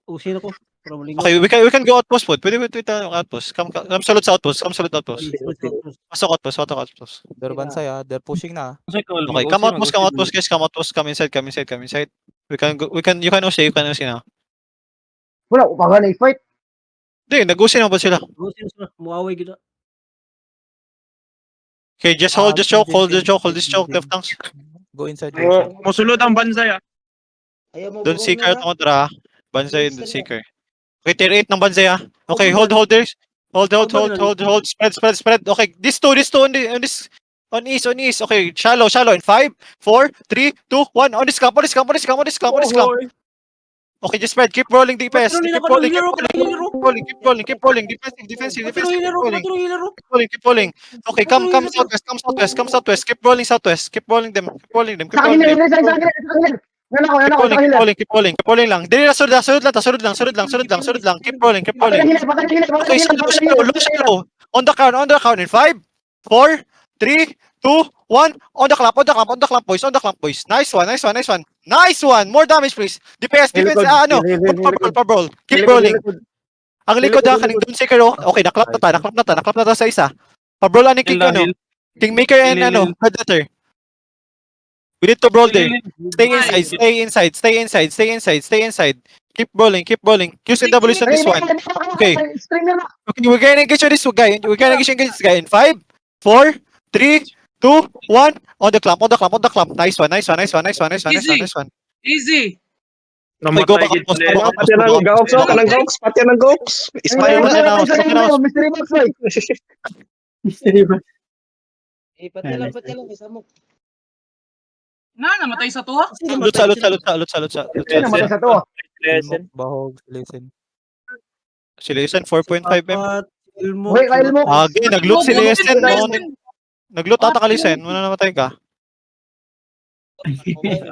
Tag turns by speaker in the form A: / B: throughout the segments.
A: usin ako. Para malingaw.
B: Okay, we can go outpost po. Pwede outpost. Come salute sa outpost. Come salute outpost. Pasok outpost.
C: They're bansay they're pushing na.
B: Okay, come outpost guys. Come outpost. Come inside. You can OC na.
D: Wala, upaga na i-fight.
B: Hindi, nag-OC na ba sila?
A: Usin sila. Muaway gina.
B: Okay, just hold this choke, left tanks.
C: Go inside.
E: Musulod ang Bansay
B: Don't seeker at kontra. Bansay and seeker. Okay, tier 8 ng Bansay Okay, hold this. Hold. Spread. Okay, this two on east. Okay, shallow. In 5, 4, 3, 2, 1. On this camp. Okay, just spread. Keep rolling DPS. Keep rolling. Defensive. Keep rolling. Okay, come southwest. Keep rolling southwest. Keep rolling them.
D: Sa akin na, sa akin.
B: Keep rolling lang. Dili na sunod lang. Keep rolling. Okay, shallow. On the count in 5, 4, 3, 2, 1. On the clamp, boys. Nice one. More damage, please. Defense. Pabrol. Keep rolling. Ang likod kaning Don't Seeker. Okay, naklap na ta sa isa. Pabrol ani Kingmaker and Predator. We need to brawl there. Stay inside. Keep rolling. Use and W's on this one. Okay, we're gonna engage on this guy. In 5, 4, 3, 2, 1. On the clamp. Nice one.
E: Easy.
B: Namatay
E: gid
B: sila.
E: Pati ng Gox. Ismail na.
D: Mystery box, boy.
F: Pati lang isa mo.
E: Namatay sa tuwa.
B: Salute.
D: Namatay sa to.
C: Bahog, listen.
B: Si Lesen 4.5M.
D: Wait, kail mo.
B: Nag-loot si Lesen. Nag-loot ata ka Lesen. Muna namatay ka.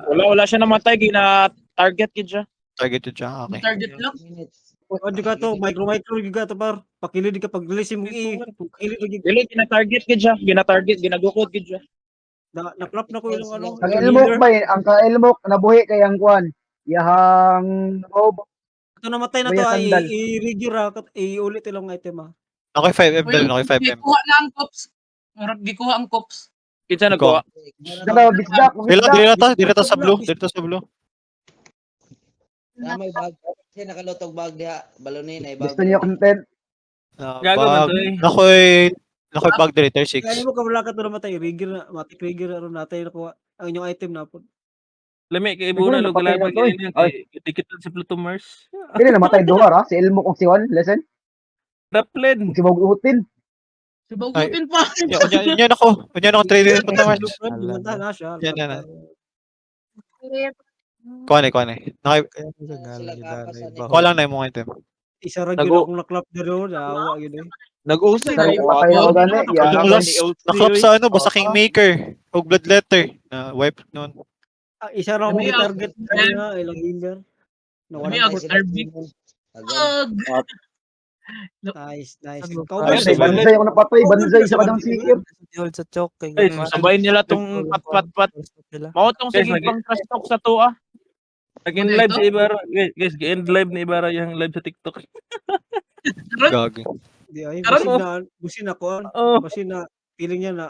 E: Wala siya namatay. Gina-target kid siya.
B: Targeted siya. Okay.
E: Target lang.
A: O di ka to, micro di ka to par. Pakilid ka pag release mo pakilid lagi.
E: Dili gina-target kid siya. Ginagukod kid siya.
A: Naklap na ko yung ano.
D: Ang ilmok ba ang kailmok nabuhi kay ang kuan. Yahang
A: Ito namatay na to ay i-regear i-ulit ilang item
B: Okay, 5M dali. Okay, 5M.
E: Gikuha na ang cops. Murag gikuha ang cops. Kinsa nagkuha?
B: Dili ta sa blue.
F: May bag. Kasi nakalutog bag diha. Balonin ay bag.
D: Gusto niyo content?
E: Gago man to
B: Nakoy bag dili tier 6.
A: Kaya mo ka wala ka to namatay regear na matik regear aron natay nakuha ang inyong item na po.
G: Lami kay Ibuna lo galabag ini dikitan si Pluto Mars.
D: Dili namatay duha ra si ilmok og si Juan, listen.
G: Raplen.
D: Si Bogutin.
E: Subugutin pa.
B: Yan ako trade Pluto Mars.
A: Bumanta na siya.
B: Yan. Kuha na. Kuha lang na yung mga item.
A: Isa ra gyud akong naklap dero dawa gyud
G: Nag-usay
D: Patay na ko gani.
B: Yung last naklap sa basta Kingmaker o Bloodletter na wipe noon.
A: Isa ra akong target na ilang hinder.
E: May ako target.
A: Nice.
D: Banzay ako napatay, banzay sa kadang sikir.
C: Hold sa choke kay.
E: Sabayin nila tong pat. Mao tong sige pang trash talk sa tuwa.
G: Nag-end live si Ibarra. Guys, end live ni Ibarra yung live sa TikTok.
B: Gagi.
A: Di ay
E: Karon
A: busin ako. Kasi na feeling niya na